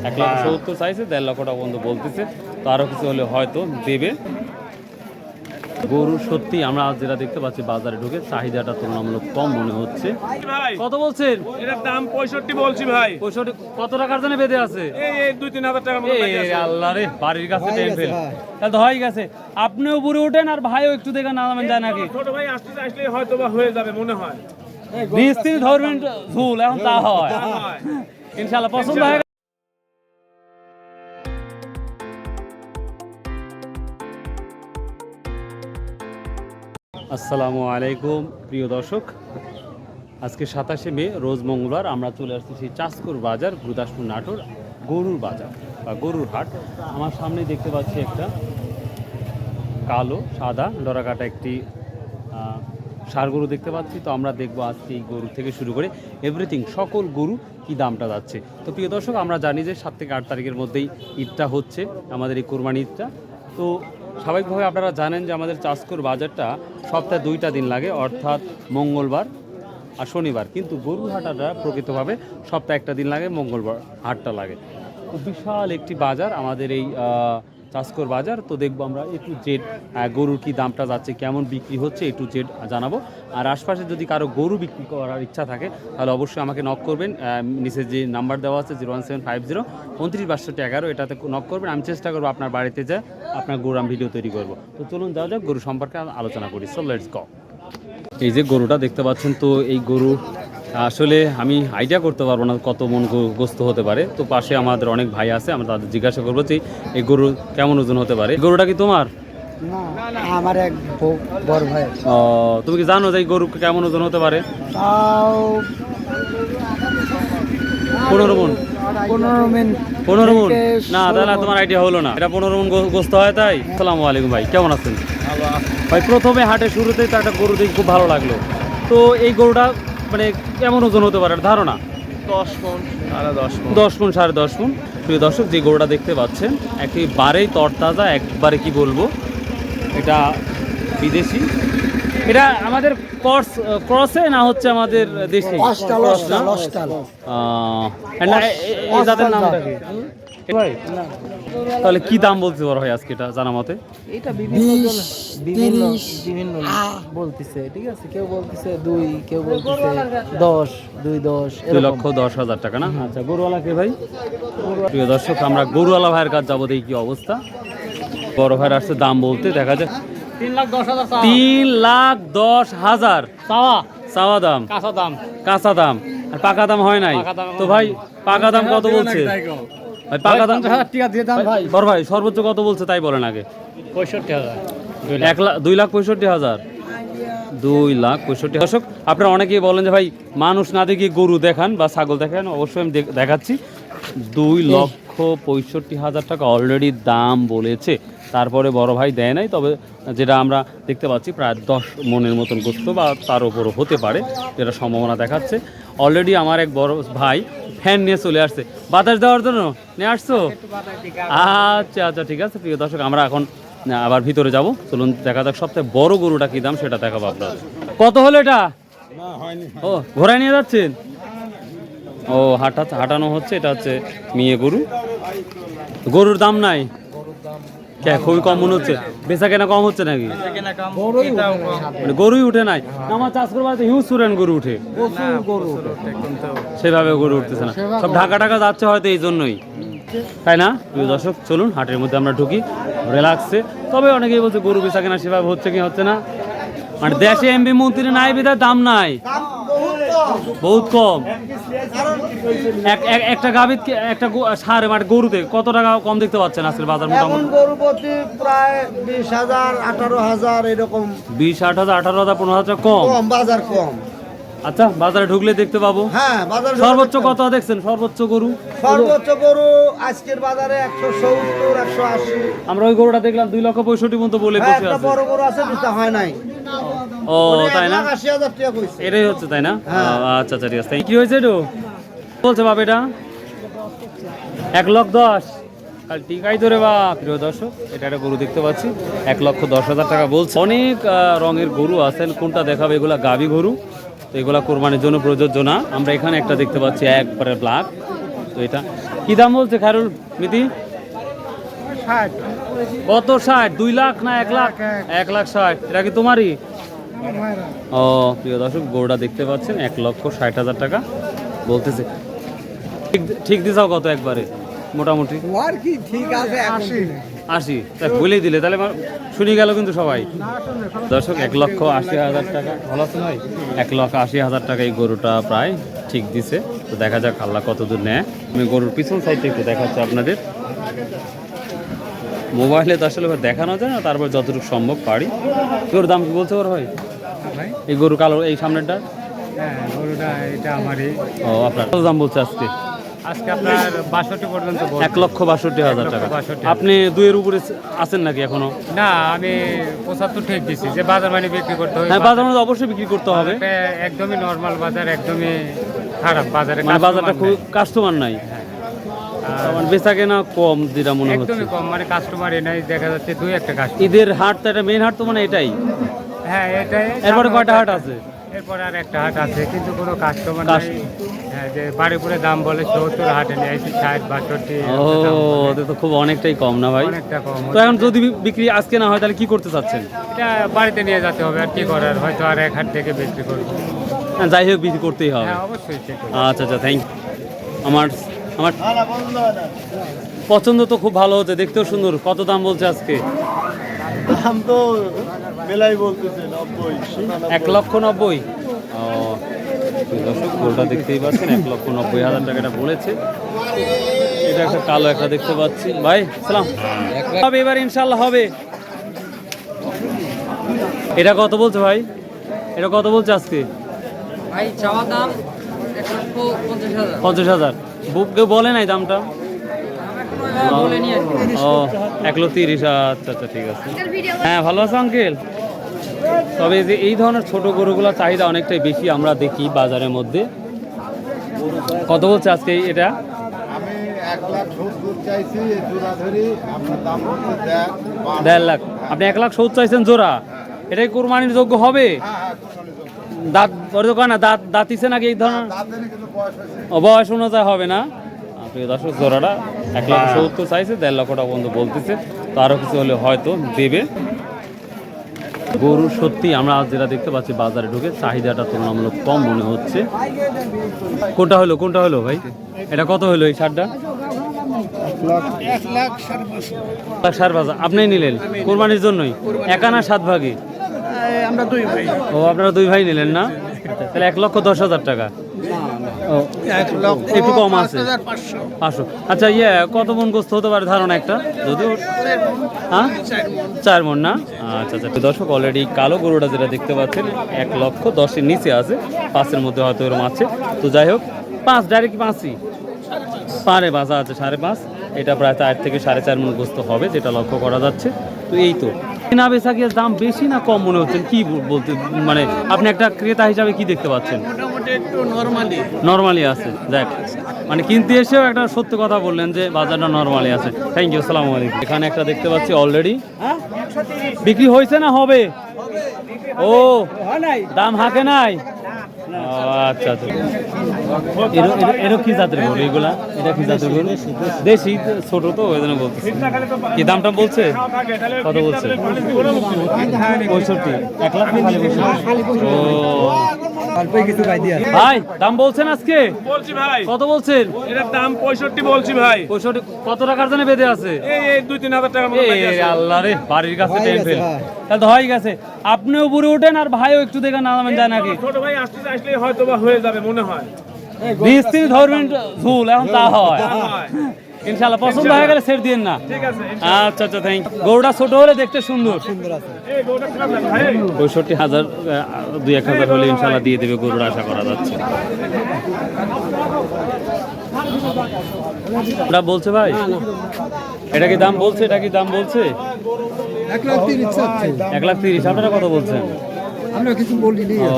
1,70,000 চাইছে, 1.5 লক্ষ টাকা পর্যন্ত বলতেছে। তো আরও কিছু হলে হয়তো দেবে। গরু সত্যি আমরা যেটা দেখতে পাচ্ছি বাজারে ঢুকে চাহিদাটা তুলনামূলক কম মনে হচ্ছে। কত বলছেন? এটার দাম 65 বলছি ভাই। 65 কত টাকার জন্য বেঁধে আছে? এই 2-3 হাজার টাকা মতো লাগে আছে। আল্লাহ রে, বাড়ির কাছে টেম্পেল তাহলে তো হয়ে গেছে। আপনিও উপরে ওঠেন আর ভাইও একটু দেখে নামেন যায় নাকি? ছোট ভাই আসলে হয়তো বা হয়ে যাবে মনে হয়। মিস্ত্রি ধরবেন ঝুল, এখন তা হয় ইনশাআল্লাহ। পছন্দ হয়? আসসালামু আলাইকুম প্রিয় দর্শক, আজকে 27শে মে রোজ মঙ্গলবার। আমরা চলে আসছি সেই চাষকুর বাজার, গুরুদাসপুর নাটোর গরুর বাজার বা গরুর হাট। আমার সামনে দেখতে পাচ্ছি একটা কালো সাদা ডরাকাটা একটি ষাঁড় গরু দেখতে পাচ্ছি। তো আমরা দেখবো আজকে এই গরু থেকে শুরু করে এভরিথিং সকল গরু কি দামটা যাচ্ছে। তো প্রিয় দর্শক, আমরা জানি যে 7 থেকে 8 তারিখের মধ্যেই ঈদটা হচ্ছে, আমাদের এই কোরবানি ঈদটা। তো স্বাভাবিকভাবে আপনারা জানেন যে আমাদের চাষকুর বাজারটা সপ্তাহে 2টা দিন লাগে, অর্থাৎ মঙ্গলবার আর শনিবার। কিন্তু গরুর হাটটা প্রকৃতভাবে সপ্তাহে 1টা দিন লাগে, মঙ্গলবার হাটটা লাগে। তো বিশাল একটি বাজার আমাদের এই চাষকর বাজার। তো দেখবো আমরা A to Z গরুর কি দামটা যাচ্ছে, কেমন বিক্রি হচ্ছে A to Z জানাবো। আর আশপাশে যদি কারো গরু বিক্রি করার ইচ্ছা থাকে তাহলে অবশ্যই আমাকে নক করবেন। নিচে যে নাম্বার দেওয়া আছে 01750 296211, এটাতে নক করবেন। আমি চেষ্টা করবো আপনার বাড়িতে যা আপনার গরু আমি ভিডিও তৈরি করব। তো চলুন যাওয়া যাক, গরু সম্পর্কে আলোচনা করি। So let's go. এই যে গরুটা দেখতে পাচ্ছেন, তো এই গরু আসলে আমি আইডিয়া করতে পারবো না কত মন গোস্ত হতে পারে। তো পাশে আমাদের অনেক ভাই আছে, আমরা তাদের জিজ্ঞাসা করবো যে এই গরু কেমন ওজন হতে পারে। গরুটা কি তোমার? না, আমার এক বড় ভাই। ও, তুমি কি জানো যে এই গরু কেমন ওজন হতে পারে? তাও 15 মন। 15 মণ না, তাহলে তোমার আইডিয়া হলো না। এটা 15 মন গোস্ত হয় তাই। আসসালামু আলাইকুম ভাই, কেমন আছেন? ভাই প্রথমে হাটের শুরুতেই তো একটা গরু দেখে খুব ভালো লাগলো। তো এই গরুটা মানে কেমন ওজন হতে পারে ধারণা? 10 মণ, 10 মণ। 10 মণ, 10.5 মণ। প্রিয় দর্শক, যে গরুটা দেখতে পাচ্ছেন একেবারেই তরতাজা, একবারে কি বলবো, এটা বিদেশি। এটা আমাদের ক্রসে না হচ্ছে আমাদের দেশি? জাতের নামটা কি ভাই? তাহলে কি দাম বলতে পারো ভাই আজকে এটা জানা মতে? এটা বিভিন্ন বলতেছে, ঠিক আছে। কেউ বলতেছে 2, কেউ বলতেছে 10, 2,10,000 টাকা না? আচ্ছা, গরুওয়ালা কে ভাই? প্রিয় দর্শক, আমরা গরুওয়ালা ভাইয়ের কাছে যাবো, দেখি কি অবস্থা। বড় ভাইয়ের আসছে দাম বলতে, দেখা যায় 3,10,000 চাওয়া দাম, কাঁচা দাম। আর পাকা দাম হয় নাই তো ভাই? পাকা দাম কত বলছে ভাই? পাকা দাম বড় ভাই সর্বোচ্চ কত বলছে তাই বলেন আগে। 65,000। 2,65,000। 2,65,000। দর্শক, আপনারা অনেকেই বলেন যে ভাই মানুষ না দেখে গরু দেখান বা ছাগল দেখান। অবশ্যই আমি দেখাচ্ছি। 2,65,000 টাকা অলরেডি দাম বলেছে। তারপরে বড় ভাই দেয় নাই, তবে যেটা আমরা দেখতে পাচ্ছি প্রায় 10 মণের মতন গোস্ত বা তার উপরও হতে পারে, যেটা সম্ভাবনা দেখাচ্ছে। অলরেডি আমার এক বড় ভাই ফ্যান নিয়ে চলে আসছে বাতাস দেওয়ার জন্য। নিয়ে আসছো? আচ্ছা আচ্ছা, ঠিক আছে। প্রিয় দর্শক, আমরা এখন আবার ভিতরে যাব। চলুন দেখা যাক সবথেকে বড় গরুটা কি দাম সেটা দেখাবো আপনার। কত হলো এটা? ও, ঘোড়ায় নিয়ে যাচ্ছেন? ও, হাঁটানো হচ্ছে। এটা হচ্ছে মেয়ে গরু। গরুর দাম নাই, খুবই কম মনে হচ্ছে। বেচা কেনা কম হচ্ছে নাকি? মানে গরুই উঠে নাই? আমার চাষ করবার হিউজ সুরেন গরু উঠে, সেভাবে গরু উঠতেছে না। সব ঢাকা যাচ্ছে হয়তো এই জন্যই, তাই না? প্রিয় দর্শক, চলুন হাটের মধ্যে আমরা ঢুকি রিল্যাক্সে। তবে অনেকেই বলছে গরু বেচা কেনা সেভাবে হচ্ছে কি হচ্ছে না। মানে দেশে এমপি মন্ত্রী নাই বিধায় দাম নাই, বহুত কম। একটা গাভীর একটা সার মানে গরুতে কত টাকা কম দেখতে পাচ্ছেন আজকের বাজার? মোটামুটি গরু প্রতি প্রায় 20,000, 18,000 এরকম। 20,000, 18,000, 15,000 কম বাজার কম। আচ্ছা, বাজারে ঢুকলে দেখতে পাবো। হ্যাঁ, বাজার সর্বোচ্চ কত দেখছেন? সর্বোচ্চ গরু আজকের বাজারে 170, 180। আমরা ওই গরুটা দেখলাম 2,65,000 মতো বলে বসে আছে। বড় গরু আছে, দিতে হয় নাই। ও তাই না? 1,80,000 টাকা কইছে। এটাই হচ্ছে তাই না? আচ্ছা আচ্ছা, ঠিক আছে। কি হয়েছে এটা বলছে বাপ? এটা 1,10,000 কাল টিকাই ধরে বা। প্রিয় দর্শক, এটা একটা গরু দেখতে পাচ্ছি 1,10,000 টাকা বলছে। অনেক রঙের গরু আছেন, কোনটা দেখাবে? এগুলা গাভী গরু, তো এগুলা কোরবানির জন্য প্রযোজ্য না। আমরা এখানে একটা দেখতে পাচ্ছি একবারে ব্ল্যাক। তো এটা কি দাম বলছে খায়রুল মিতি? কত 60? 2 লাখ না 1 লাখ? 1,60,000। এটা কি তোমারই? ও প্রিয় দর্শক, গরুটা দেখতে পাচ্ছেন 1,60,000 টাকা বলতেছে। ঠিক দিছাও কত একবারে মোটামুটি? আর কি ঠিক আছে 80। বলেই দিলে তাহলে শুনে গেল কিন্তু সবাই। দর্শক 1,80,000 টাকা। ভালো আছেন ভাই? 1,80,000 টাকা এই গরুটা প্রায় ঠিক দিছে। তো দেখা যাক আল্লাহ কত দূর নেয়। আমি গরুর পিছন সাইডটা একটু দেখাচ্ছি আপনাদের। মোবাইলে তো আসলে দেখানো যায় না, তারপর যতটুকু সম্ভব পারি। গরুর দাম কি বলতে পারো ভাই? এই গরু কালো এই সামনেটা? হ্যাঁ গরুটা এটা আমারই। ও আপনার কত দাম বলছে আজকে? আজকে আপনার 62 পর্যন্ত 1,62,000 টাকা। 1,62,000 আপনি 2-এর উপরে আছেন নাকি এখনো? না আমি 75 ঠিক দিছি যে বাজার মানে বিক্রি করতে হয়। হ্যাঁ বাজার মধ্যে অবশ্যই বিক্রি করতে হবে। এটা একদমই নরমাল বাজার, একদমই খারাপ বাজারে, মানে বাজারটা খুব কাস্টমার নাই, মানে বেচা কেনা কম যেটা মনে হচ্ছে। একদমই কম, মানে কাস্টমার নাই, দেখা যাচ্ছে 2-1টা কাস্টমার। ঈদের হাট তো এটা মেইন হাট তো, মানে এটাই। হ্যাঁ এটাই। এরপরে কয়টা হাট আছে? এরপরে আর একটা হাট আছে কিন্তু কোনো কাস্টমার নাই। হ্যাঁ যে বাড়িপুরে দাম বলে 70, হাটে নিয়ে আসি 60, 62। ও ওদের তো খুব অনেকটাই কম না ভাই? অনেকটা কম। তো এখন যদি বিক্রি আজকে না হয় তাহলে কি করতে চাচ্ছেন? এটা বাড়িতে নিয়ে যেতে হবে, আর কি করার, হয়তো আর এক হাট থেকে বিক্রি করবো। হ্যাঁ, যাই হোক বিক্রি করতেই হবে। হ্যাঁ অবশ্যই ঠিক। আচ্ছা আচ্ছা, থ্যাংক ইউ। আমার আমার পছন্দ তো খুব ভালো হচ্ছে, দেখতেও সুন্দর। কত দাম বলছে আজকে? দাম তো মেলাই বলতেছে 90, 1,90,000। ও দর্শক, গরুটা দেখতেই পাচ্ছেন 1,90,000 টাকা এটা বলেছে। এটা একটা কালো একটা দেখতে পাচ্ছি। ভাই সালাম, হবে এবার ইনশাল্লাহ হবে। এটা কত বলছে ভাই? এটা কত বলছে আজকে? ভাই চাওয়া দাম 1,50,000। 50,000। কেউ বলে নাই দামটা? বলেনি আর কি। ও 1,30,000। আচ্ছা আচ্ছা ঠিক আছে। হ্যাঁ ভালো আছে আঙ্কেল। তবে যে এই ধরনের ছোট গরুগুলোর চাহিদা অনেকটাই বেশি আমরা দেখি বাজারের মধ্যে। কত বলছে আজকে এটা? আমি 1,70,000 চাইছি জোড়া ধরি, আপনার দাম হচ্ছে 1.5 লাখ। আপনি 1,70,000 চাইছেন জোড়া? এটাই কোরবানির যোগ্য হবে? দাঁত ওর তো কয় না, দাঁতিছে নাকি এই ধরনের? কিন্তু বয়স হয়েছে। ও বয়স অনুযায়ী হবে না। প্রিয় দর্শক, জোড়াটা 1,70,000 চাইছে, 1.5 লক্ষ টাকা পর্যন্ত বলতেছে। তো আরও কিছু হলে হয়তো দেবে। গরু সত্যি আমরা আজ যেটা দেখতে পাচ্ছি বাজারে ঢুকে চাহিদাটা তুলনামূলক কম মনে হচ্ছে। কোনটা হলো ভাই? এটা কত হলো এই শার্টটা? 1,05,000। আপনি নিলেন কোরবানির জন্যই? একা না 7 ভাগে? আমরা 2 ভাই। ও আপনারা 2 ভাই নিলেন না? তাহলে 1,10,000 টাকা। ও একটু কম আছে, 500। আচ্ছা কত মন গোস্ত হতে পারে ধারণা একটা? যদিও হ্যাঁ 4 মন না? আচ্ছা আচ্ছা। দর্শক অলরেডি কালো গরুটা যেটা দেখতে পাচ্ছেন 1,10,000-এর নিচে আছে, 5-এর মধ্যে হয়তো এরকম আছে। তো যাই হোক 5 ডাইরেক্ট 5ই পারে বাজা আছে 5.5। এটা প্রায় 4 থেকে 4.5 মন গোস্ত হবে যেটা লক্ষ্য করা যাচ্ছে। তো এই তো কেনা বেচা কি দাম বেশি না কম মনে হচ্ছে? কি বলতে, মানে আপনি একটা ক্রেতা হিসাবে কি দেখতে পাচ্ছেন? মোটামুটি একটু নরমালি আছে। যাক, মানে কিনতে এসেও একটা সত্য কথা বললেন যে বাজারটা নরমালি আছে। থ্যাংক ইউ, আসসালামু আলাইকুম। এখানে একটা দেখতে পাচ্ছি অলরেডি বিক্রি হয়েছে না হবে? ও দাম হাঁকে নাই? আচ্ছা আচ্ছা। এর কি জাতের গরু এগুলা? এটা কি জাতের গরু? দেশি, ছোট তো ওই জন্য বলতেছি। কি দামটা বলছে? কত বলছে? 65। 1 লাখ না খালি 65? ও অল্পই কিছু ভাই দিয়া। ভাই দাম বলছেন আজকে? বলছি ভাই, কত বলছেন? এটার দাম 65 বলছি ভাই। 65। কত টাকার জন্য বেঁধে আছে? এই 2-3 হাজার টাকা মতো লাগে আছে। আল্লাহ রে, বাড়ির কাছে টেম্পেল। তাহলে তো হয়ে গেছে। আপনিও উপরে ওঠেন আর ভাইও একটু দেখে নামেন যায় নাকি? ছোট ভাই আসলে হয়তো বা হয়ে যাবে মনে হয়। মিস্ত্রি ধরবেন ঝুল, এখন তা হয়। হয়। ইনশাআল্লাহ পছন্দ হয়ে গেলে ছেড়ে দিন না। ঠিক আছে। আচ্ছা আচ্ছা, থ্যাংক ইউ। গরুটা ছোট হলে দেখতে সুন্দর। এই গরুটা খারাপ না ভাই। 65,000, 2-1,000 হলে ইনশাআল্লাহ দিয়ে দেবে গরুর, আশা করা যাচ্ছে। ওটা বলছে ভাই? এটা কি দাম বলছে? 1,30,000। আপনারা কত বলছেন? আমরা কিছু বলিনি। ও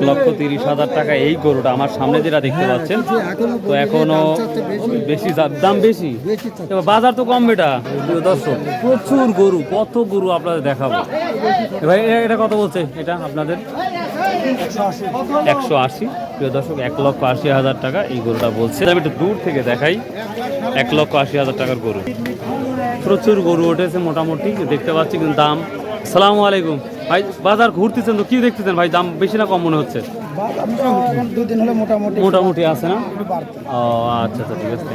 1,30,000 টাকা এই গরুটা আমার সামনে যেটা দেখতে পাচ্ছেন। তো এখনো বেশি দাম বেশি। এবার বাজার তো কম বেটা। দর্শক প্রচুর গরু, কত গরু আপনাদের দেখাবো। ভাই এটা কত বলছে এটা আপনাদের? 180। প্রিয় দর্শক 1,80,000 টাকা এই গরুটা বলছে। আমি একটু দূর থেকে দেখাই, 1,80,000 টাকার গরু। প্রচুর গরু উঠেছে মোটামুটি দেখতে পাচ্ছি, কিন্তু দাম। সালামু আলাইকুম ভাই, বাজার ঘুরতেছেন তো কি দেখতেছেন ভাই, দাম বেশি না কম মনে হচ্ছে? দুদিন হলে মোটামুটি মোটামুটি আছে না? ও আচ্ছা আচ্ছা, ঠিক আছে।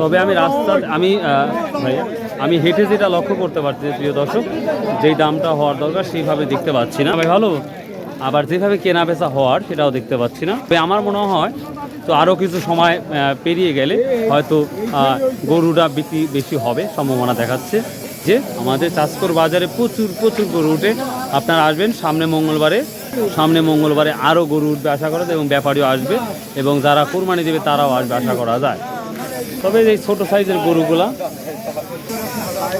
তবে আমি রাস্তা ভাইয়া আমি হেঁটে যেটা লক্ষ্য করতে পারছি প্রিয় দর্শক, যেই দামটা হওয়ার দরকার সেইভাবে দেখতে পাচ্ছি না ভাই, ভালো। আবার যেভাবে কেনা বেচা হওয়ার সেটাও দেখতে পাচ্ছি না। তবে আমার মনে হয় তো আরও কিছু সময় পেরিয়ে গেলে হয়তো গরুটা বিক্রি বেশি হবে সম্ভাবনা দেখাচ্ছে। যে আমাদের চাষকর বাজারে প্রচুর প্রচুর গরু উঠে, আপনারা আসবেন সামনে মঙ্গলবারে আরও গরু উঠবে আশা করা যায়, এবং ব্যাপারীও আসবে, এবং যারা কোরবানি দেবে তারাও আসবে আশা করা যায়। তবে এই ছোটো সাইজের গরুগুলা,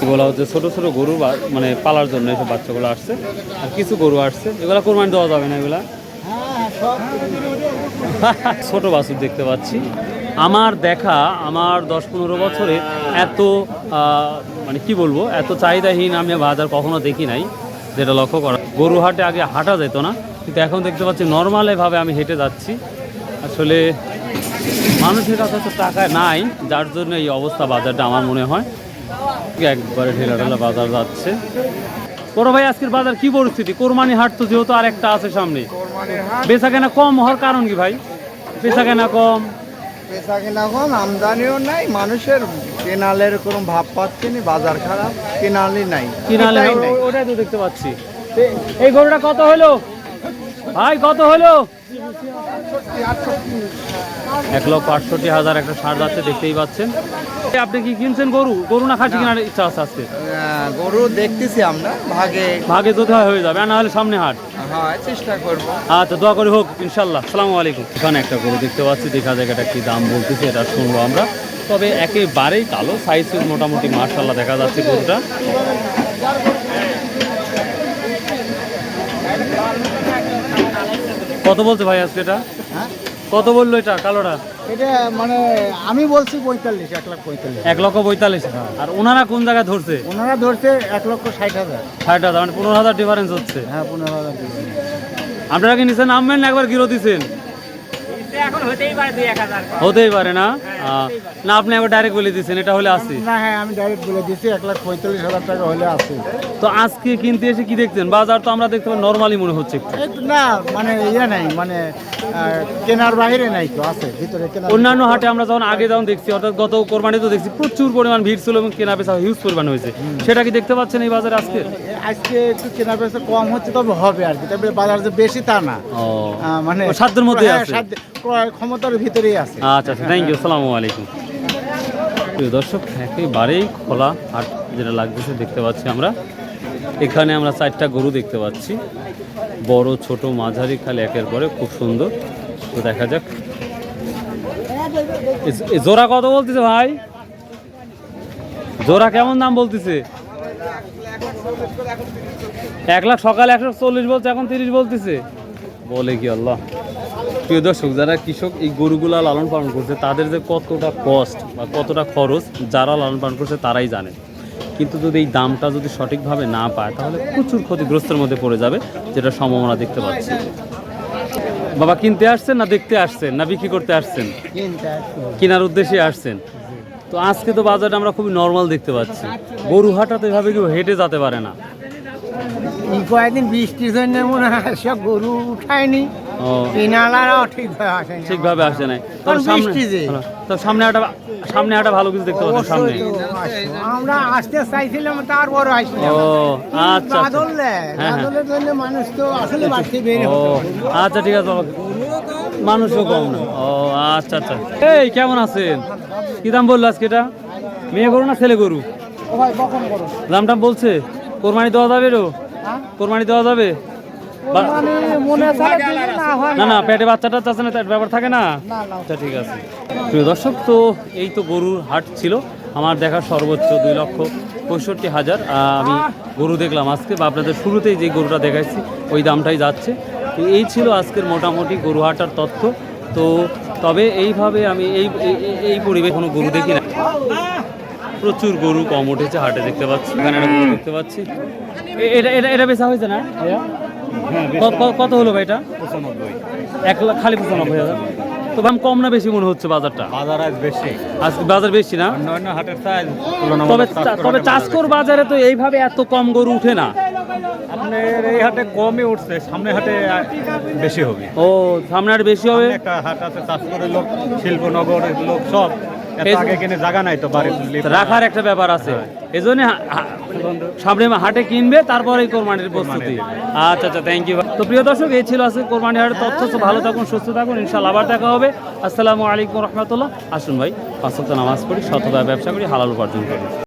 এগুলো হচ্ছে ছোটো ছোটো গরু মানে পালার জন্য এসব বাচ্চাগুলো আসছে, আর কিছু গরু আসছে, এগুলো কোরবানি দেওয়া যাবে না। এগুলা ছোট বাছুর দেখতে পাচ্ছি। আমার দেখা, আমার 10-15 বছরে এত মানে কি বলবো, এত চাহিদাহীন আমি বাজার কখনো দেখি নাই, যেটা লক্ষ্য করা। গরু হাটে আগে হাঁটা যেত না, কিন্তু এখন দেখতে পাচ্ছি নর্মালভাবে আমি হেঁটে যাচ্ছি। আসলে মানুষের কাছে তো টাকা নাই, যার জন্য এই অবস্থা বাজারটা আমার মনে হয়। একবারে ঢেলা ঢেলা বাজার যাচ্ছে। বড় ভাই, আজকের বাজার কি পরিস্থিতি? কোরবানি হাট তো যেহেতু আর একটা আছে সামনে, বেচা কেনা কম হওয়ার কারণ কি ভাই? বেচা কেনা কম, আমদানিও নাই, মানুষের কেনালের কোনো ভাব পাচ্ছে না, বাজার খারাপ, কেনালি নাই। কিনালে ওটাই তো দেখতে পাচ্ছি। এই গরুটা কত হলো ভাই, কত হলো? 1,68,000 একটা ষাঁড় যাচ্ছে, দেখতেই পাচ্ছেন। আপনি কি কিনছেন গরু না খাসি কেনার ইচ্ছা আছে আজকে? গরু দেখতেছি আমরা, ভাগে যদি হয়ে যাবে, আর না হলে সামনে হাট। হ্যাঁ, চেষ্টা করবো। আচ্ছা, দোয়া করে হোক ইনশাল্লাহ। আসসালামু আলাইকুম। এখানে একটা গরু দেখতে পাচ্ছি, দেখা যাক এটা কি দাম বলতেছে, এটা শুনবো আমরা। তবে একেবারেই কালো, সাইজ মোটামুটি মাশাআল্লাহ দেখা যাচ্ছে গরুটা। কত বলছে ভাই আজকে এটা? কত বললো এটা কালোটা? এটা মানে আমি বলছি 45, 1,45,000। 1,45,000। আর ওনারা কোন জায়গায় ধরছে? ওনারা ধরছে 1,60,000। 60,000, মানে 15,000 ডিফারেন্স হচ্ছে। হ্যাঁ, 15,000। আপনারা কি নিচে নামবেন না একবার গিরো দিচ্ছেন? হতেই পারে না, না আপনি একবার ডাইরেক্ট বলে দিচ্ছেন এটা হলে আছে না? হ্যাঁ, আমি ডাইরেক্ট বলে দিচ্ছি 1,45,000 টাকা হলে আছে। তো আজকে কিনতে এসে কি দেখছেন? বাজার তো আমরা দেখতে পাই নর্মালি মনে হচ্ছে একটু। না মানে নাই, মানে কেনার বাইরে নাই, তো আছে ভিতরে। অন্যান্য হাটে আমরা যখন দেখছি, অর্থাৎ গত কোরবানি তো দেখছি প্রচুর পরিমাণ ভিড় ছিল এবং কেনা বেচা হিউজ পরিমাণ হয়েছে, সেটা কি দেখতে পাচ্ছেন এই বাজারে আজকে? আজকে একটু কেনা বেচা কম হচ্ছে, তবে হবে আর কি। তবে বাজার যে বেশি তা না, মানে সাধ্যের মধ্যে আছে, ক্রয় ক্ষমতার ভিতরেই আছে। আচ্ছা আচ্ছা, থ্যাংক ইউ, আসসালামু আলাইকুম। প্রিয় দর্শক, একেবারেই খোলা হাট যেটা লাগতেছে দেখতে পাচ্ছি আমরা। এখানে আমরা 4টা গরু দেখতে পাচ্ছি, বড় ছোট মাঝারি, খালি একের পরে খুব সুন্দর। তো দেখা যাক জোড়া কত বলতেছে ভাই, জোড়া কেমন দাম বলতেছে? 1 লাখ, সকালে 140 বলছে, এখন 30 বলতেছে, বলে কি আল্লাহ। প্রিয় দর্শক, যারা কৃষক এই গরুগুলা লালন পালন করছে, তাদের যে কতটা কষ্ট বা কতটা খরচ যারা লালন পালন করছে তারাই জানে। কিন্তু যদি এই দামটা যদি সঠিকভাবে না পায়, তাহলে প্রচুর ক্ষতিগ্রস্তের মধ্যে পড়ে যাবে, যেটা সম্ভাবনা দেখতে পাচ্ছি। বাবা, কিনতে আসছেন না দেখতে আসছেন না বিক্রি করতে আসছেন? কেনার উদ্দেশ্যে আসছেন। তো আজকে তো বাজারটা আমরা খুবই নর্মাল দেখতে পাচ্ছি, গরু হাটাতে এভাবে কেউ হেঁটে যেতে পারে না। কয়েকদিন বৃষ্টির জন্য মনে হয় সব গরু উঠায়নি, কিনালারাও ঠিকভাবে আসে নাই। তো সামনে একটা ভালো কিছু দেখতে পাচ্ছি সামনে। আমরা আসতে চাইছিলাম, তারপর আসলাম। ও আচ্ছা, বাদলের জন্য মানুষ তো আসলে বাড়তে বের ও আচ্ছা, ঠিক আছে বাবা, মানুষও কম না। ও আচ্ছা আচ্ছা। এই কেমন আছেন? কি দাম বললো আজকে এটা? মেয়ে গরু না ছেলে গরু? দামটা বলছে? কোরবানি দেওয়া যাবে? কোরবানি দেওয়া যাবে? না না, পেটে বাচ্চাটা আছে না, ব্যাপার থাকে না। আচ্ছা, ঠিক আছে। প্রিয় দর্শক, তো এই তো গরুর হাট ছিল আমার দেখা সর্বোচ্চ 2,65,000 আমি গরু দেখলাম আজকে, বা আপনাদের শুরুতেই যে গরুটা দেখাচ্ছি ওই দামটাই যাচ্ছে। তো এই ছিল আজকের মোটামুটি গরু হাটার তথ্য। তো তবে এইভাবে আমি এই পরিবেশ কোনো গরু দেখি না, প্রচুর গরু কম উঠেছে হাটে দেখতে পাচ্ছি। এখানে একটা গরু দেখতে পাচ্ছি, এটা বেচা হয়েছে না? কত হলো ভাই এটা? 1 লাখ খালি 95,000। তো দাম কম না বেশি মনে হচ্ছে বাজারটা? বাজার আজ বেশি, আজকে বাজার বেশি না? অন্য হাটের চাই তবে চাষকর বাজারে তো এইভাবে এত কম গরু উঠে না। আপনার এই হাটে কমই উঠছে, সামনে হাটে বেশি হবে। ও সামনে আর বেশি হবে। একটা হাট আছে চাষকরের লোক, শিল্পনগরের লোক সব এত এই- আগে কিনে জায়গা নাই তো বাড়ি রাখার একটা ব্যাপার আছে, এই জন্য সামনে হাটে কিনবে তারপরে কোরবানির প্রস্তুতি। আচ্ছা আচ্ছা, থ্যাংক ইউ। তো প্রিয় দর্শক, এই ছিল আজকে কোরবানি হাটের তথ্য। তো ভালো থাকুন, সুস্থ থাকুন, ইনশাআল্লাহ আবার দেখা হবে। আসসালামু আলাইকুম রহমতুল্লাহ। আসুন ভাই, 5 ওয়াক্ত নামাজ পড়ি, শতভাবে ব্যবসা করি, হালাল উপার্জন করি।